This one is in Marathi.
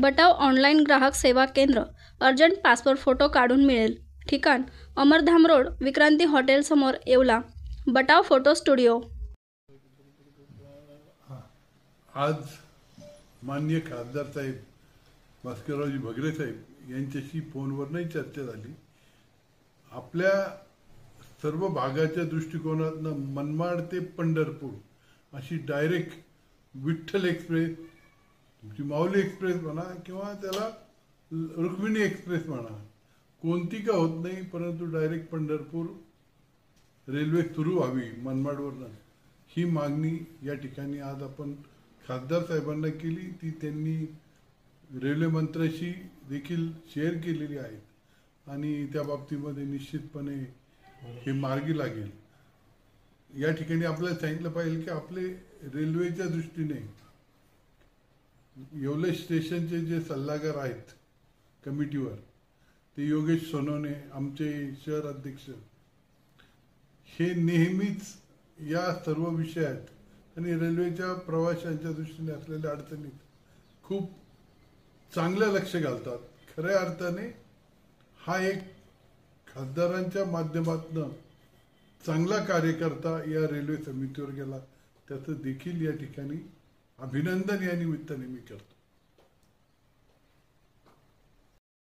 बटाव ऑनलाईन ग्राहक सेवा केंद्र. अर्जंट पासपोर्ट फोटो काढून मिळेल. ठिकाण अमरधाम रोड, विक्रांती हॉटेल समोर, येवला. बटाव photo studio. आज माननीय खासदार साहेब भास्कररावजी भगरे साहेब यांच्याशी फोनवरही चर्चा झाली. आपल्या सर्व भागाच्या दृष्टिकोनातनं मनमाड ते पंढरपूर अशी डायरेक्ट विठ्ठल एक्सप्रेस, तुमची माऊली एक्सप्रेस म्हणा किंवा त्याला रुक्मिणी एक्सप्रेस म्हणा, कोणती का होत नाही, परंतु डायरेक्ट पंढरपूर रेल्वे सुरू व्हावी मनमाडवरनं, ही मागणी या ठिकाणी आज आपण खासदार साहेबांना केली. ती त्यांनी रेल्वे मंत्र्याशी देखील शेअर केलेली आहेत आणि त्या बाबतीमध्ये निश्चितपणे हे मार्गी लागेल. या ठिकाणी आपल्याला सांगितलं पाहिजे की आपले रेल्वेच्या दृष्टीने येवले स्टेशनचे जे सल्लागार आहेत कमिटीवर, ते योगेश सोनवणे आमचे शहर अध्यक्ष, हे नेहमीच या सर्व विषयात आणि रेल्वेच्या प्रवाशांच्या दृष्टीने असलेल्या अडचणीत खूप चांगलं लक्ष घालतात. खऱ्या अर्थाने हा एक खासदारांच्या माध्यमातून चांगला कार्यकर्ता या रेल्वे समितीवर गेला, त्याचं देखील या ठिकाणी अभिनंदन या निमित्ताने मी करतो.